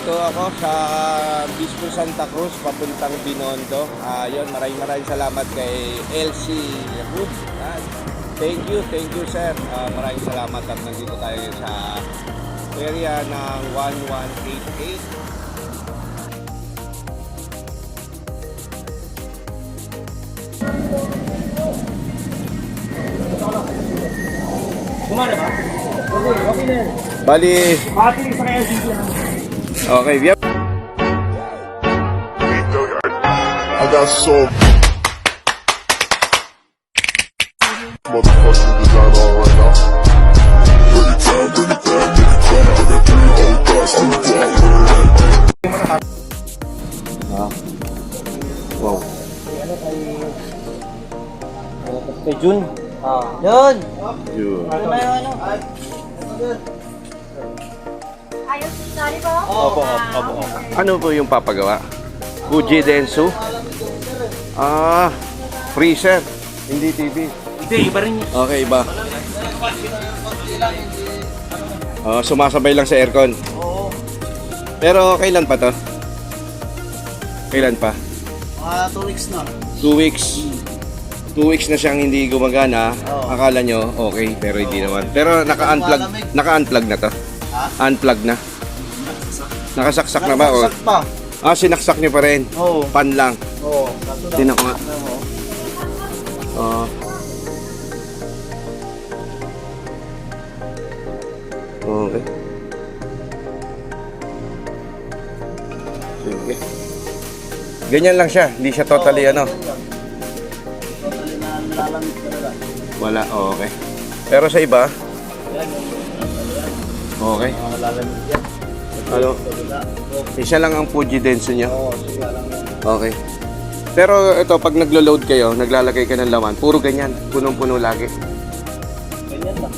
nandito ako sa Bispo Santa Cruz, papuntang Binondo. Yun, maraming salamat kay LC Yahoo. Thank you sir. Maraming salamat at nandito tayo sa area ng 1188. Kumana ba? Okay na. Bali, okay, yep. I got so motherfucking design on right now. Bring it down, bring it down, make it clap. I got 3 whole thoughts to the block. Wow. Kay Jun. Yun. Yun. Ito na yung ano. Ayos, sorry po. Opo. Ano po yung papagawa? Fuji Densu? Freezer. Hindi TV. Hindi, iba rin yun. Okay, iba. Sumasabay lang sa aircon. Oo. Pero kailan pa to? Kailan pa? 2 weeks na. 2 weeks. 2 weeks na siyang hindi gumagana. Oo. Akala nyo okay, pero hindi naman. Pero naka-unplug na to. Ha? Unplug na. Nakasaksak na ba? O? Nakasaksak pa. Sinaksak nyo pa rin. Oo. Pan lang. Oo. Tinan ko nga. Okay. Sige. Ganyan lang siya. Hindi siya totally ano. Totally na nilalamig talaga. Wala. Okay. Pero sa iba, okay. Nilalamig yan. Ano? Isa lang ang Fuji Densu niya. Oo, siya lang yan. Okay. Pero ito, pag naglo-load kayo, naglalagay ka ng laman, puro ganyan. Punong-puno lagi. Ganyan lang.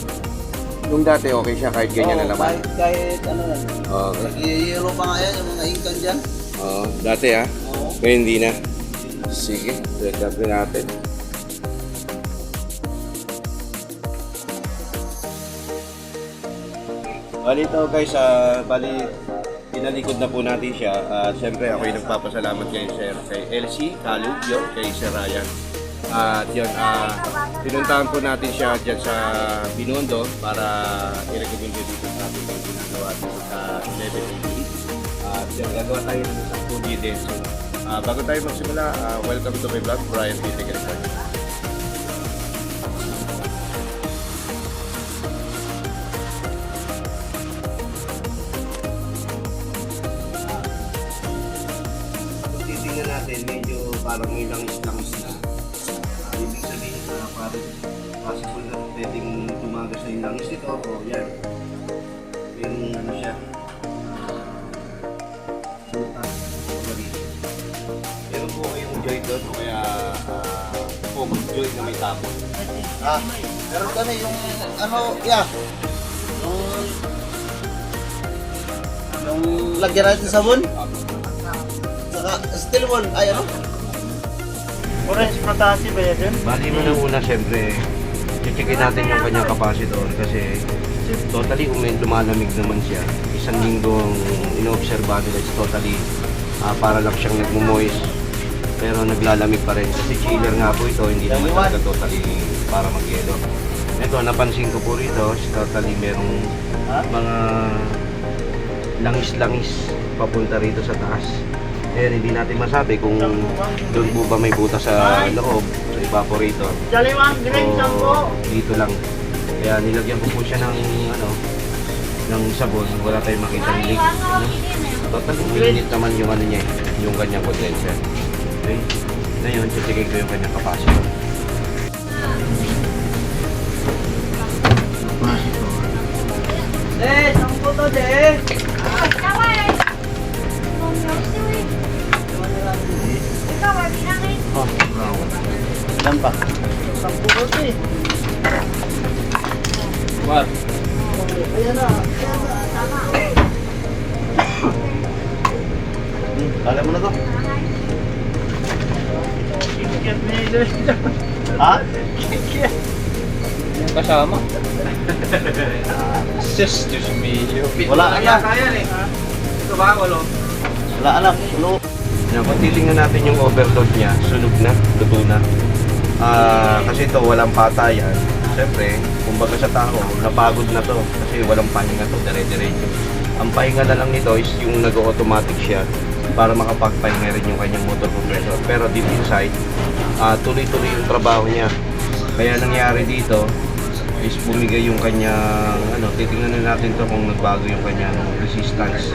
Nung dati, okay siya kahit ganyan na laman. Kahit ano yan. Okay. Nag-i-hero pa nga yan, yung mga ingkan dyan. Oo. Dati ha. Oo. Ngayon hindi na. Sige. Check up natin. Bali ito guys, bali pinalikod na po natin siya. Siyempre ako yung nagpapasalamat kay Sir, kay LC, Kalu, yun, kay Sir Ryan. At yun, pinuntahan po natin siya dyan sa Binondo para i-recommend dito sa ating mga ginagawa dito sa 1188. At yun, gagawa tayo ng isang Fuji Densu. Bago tayo magsimula, welcome to my vlog, Brian P. Tegeresan. Titingnan natin, medyo parang may langis-langis na. Ibig sabihin na parang possible na pwedeng tumagas na yung langis nito. O yan. Yung ano siya. Meron po kayong joy doon o kaya focus joy na may tapon. Meron kami yung ano, yung lagyan natin sabon. Saka steel wool, ay ano? Orange potassium ba yan? Bali mo na una, siyempre, checkin natin yung kanyang capacitor kasi totally lumalamig naman siya. Isang linggong ino-observe nila is totally para lang siyang nagmo-moist pero naglalamig pa rin kasi chiller nga po ito, hindi naman talaga totally para mag-yelo. Ito, napansin ko po rito, totally merong mga langis-langis papunta rito sa taas. Kaya hindi natin masabi kung doon po ba may butas sa loob, sa evaporator. O dito lang. Kaya nilagyan ko po siya ng ng sabon, wala tayong makita ng leak. Total uminit naman yung ano niya, yung kanyang condenser. Okay? Ngayon, titigay ko yung kanyang capacitor. Ang puto, de! Kaway! Ikaw, pinangin. Ilan pa? Ang puto, de! What? Ayan na. Kala mo na to? Ha? Kasama. Sis, Diyos mio. Wala ka yan. Dito ba? Walo? Wala alam. Ano? Yan, kung titingnan natin yung overload niya, sunog na, luto na. Kasi ito, walang patayan. Siyempre, kumbaga sa tao, napagod na to. Kasi walang pahinga to, dire-diretso. Ang pahinga na lang nito is yung nag-automatic siya para makapagpahinga rin yung kanyang motor compressor. Pero deep inside, tuloy-tuloy yung trabaho niya. Kaya nangyari dito is bumigay yung kanyang, titingnan na natin to kung nagbago yung kanyang resistance.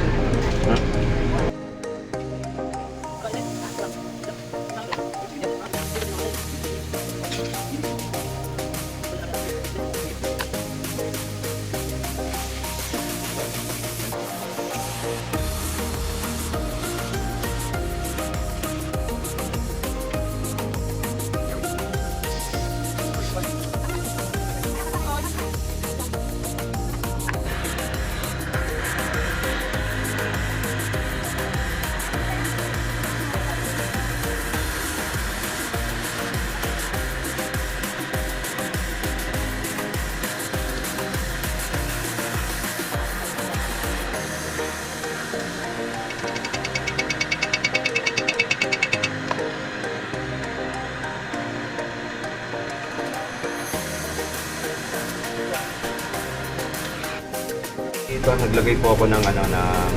Dito naglagay po ako ng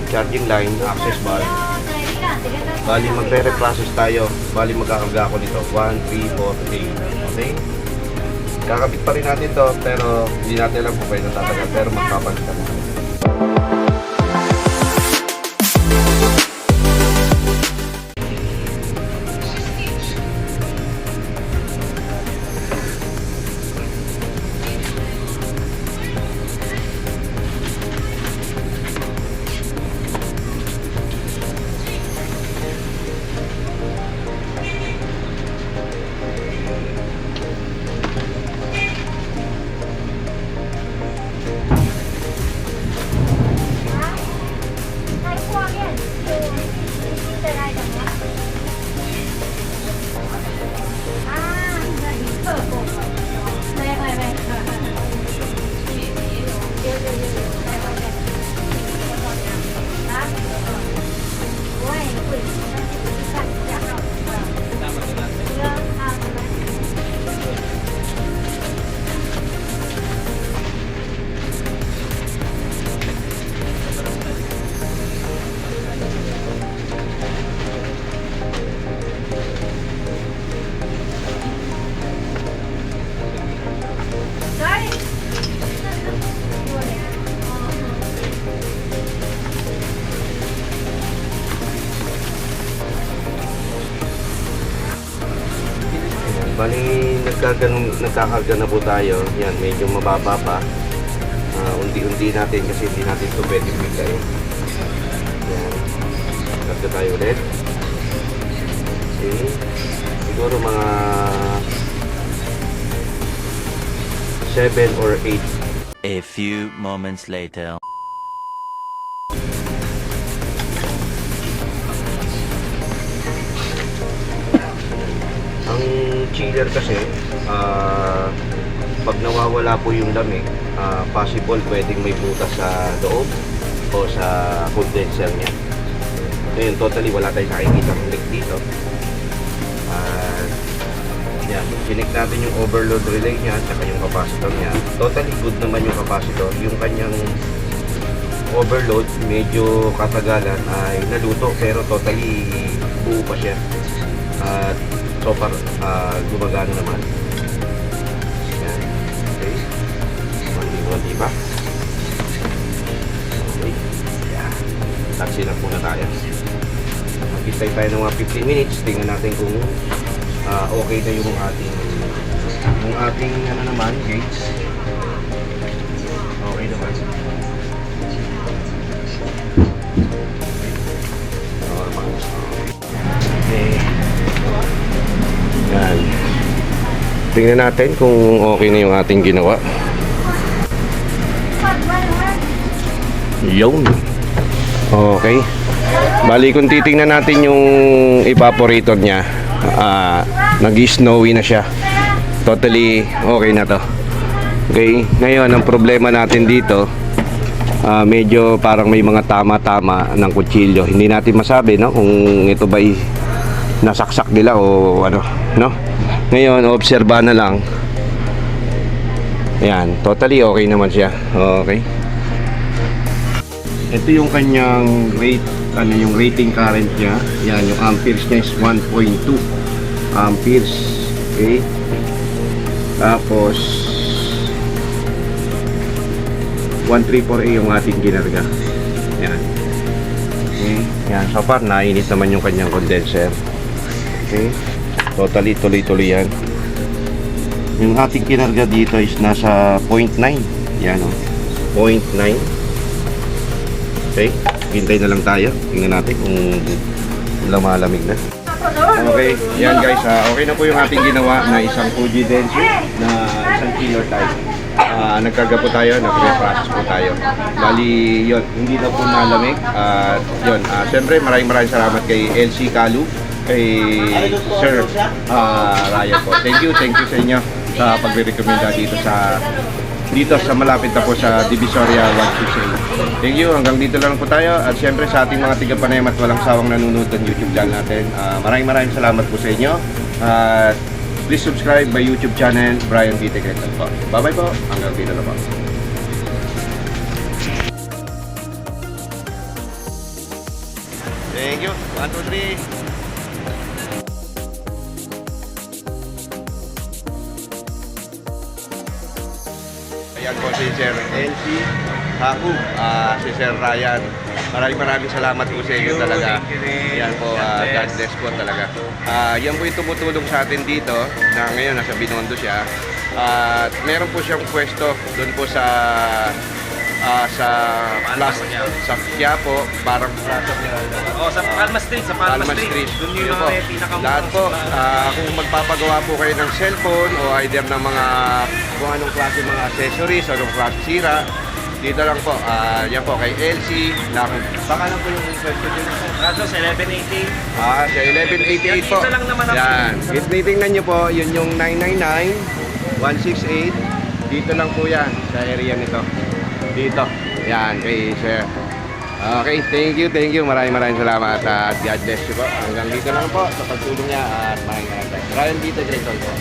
charging line, access bar. Bali magre-reprocess tayo. Bali magkakarga ako nito 1, 3, 4, 8. Okay? Kakabit pa rin natin to pero hindi natin alam kung paano tatagal pero magpapalitan natin. Bali, nagkakarga na po tayo. Yan, medyo mababa pa. Unti-unti natin kasi hindi natin ito pwede bigay. Yan. Karga tayo ulit. Okay. Siguro mga 7 or 8. A few moments later. Ang chiller kasi, pag nawawala po yung lamig, possible pwedeng may butas sa loob o sa condenser niya. Ngayon, totally wala tayong nakikita ng leak dito. Yan, chinik natin yung overload relay niya at yung capacitor niya. Totally good naman yung capacitor. Yung kanyang overload, medyo katagalan ay naluto pero totally buo pa siya. At so far, gumagana naman. Yan. Okay. Mandi pa. Okay. Yan. Taxi lang muna tayo. Mag-stay tayo ng mga 15 minutes. Tingnan natin kung okay na yung ating naman, gates. Okay naman. Normal. Okay. Yan. Tingnan natin kung okay na yung ating ginawa. Yun. Okay. Bali kung titingnan natin yung evaporator niya, nag-snowy na siya. Totally okay na to. Okay. Ngayon ang problema natin dito, medyo parang may mga tama-tama ng kutsilyo. Hindi natin masabi, no, kung ito ba'y nasaksak nila o ano, no. Ngayon, obserba na lang. Ayan, totally okay naman siya. Okay. Ito yung kanyang rate, ano yung rating current niya. Yan, yung amperes niya is 1.2 amperes. Okay. Tapos 134A yung ating ginarga. Yan. Okay. Yan, so far nainit naman yung kanyang condenser. Okay. Totally tuloy-tuloy yan. Yung ating kinarga dito is nasa 0.9. Yan o. 0.9. Okay. Hintay na lang tayo. Tingnan natin kung lumalamig na. Okay. Yan guys. Okay na po yung ating ginawa na isang Fuji Denso na isang killer type. Nagkarga po tayo, nagre-process po tayo. Bali, yun, hindi na po nalamig. Yun, siyempre maraming salamat kay LC Kalu, kay Sir Ryan po. Thank you sa inyo sa pagre-recommenda dito sa malapit na po sa Divisoria 168. Thank you, hanggang dito lang po tayo. At siyempre sa ating mga tiga-Panayam at walang sawang nanonood ng YouTube channel natin, maraming salamat po sa inyo. Please subscribe my YouTube channel, Brian B. Tegretan po. Bye-bye po. Hanggang dito na po. Thank you. 1, 2, 3. Ayan po si Sir LC Haku, si Sir Ryan. Maraming salamat po sa inyo talaga. Ayan po, God bless po talaga. Yan po yung tumutulong sa atin dito na ngayon nasa Binondo siya. At meron po siyang pwesto doon po sa Quiapo, parang Sa Palma Street, Palma Street. Doon yung Yun po. mga pinakamura. Lahat po, kung magpapagawa po kayo ng cellphone o either ng mga kung anong klase mga accessories, anong klase sira, dito lang po. Yan po kay LC. Baka lang po yung pwesto dito. Radyo sa 1188. Sa 1188 po. Dito lang naman ako. Yan. Titingnan nyo po, yun yung 999-168. Dito lang po yan, sa area nito. Dito. Yan, kay Sir. Okay, thank you. Maraming salamat at God bless you po. Hanggang dito lang po sa pagtulong niya at maraming salamat. Ryan dito, Jason po.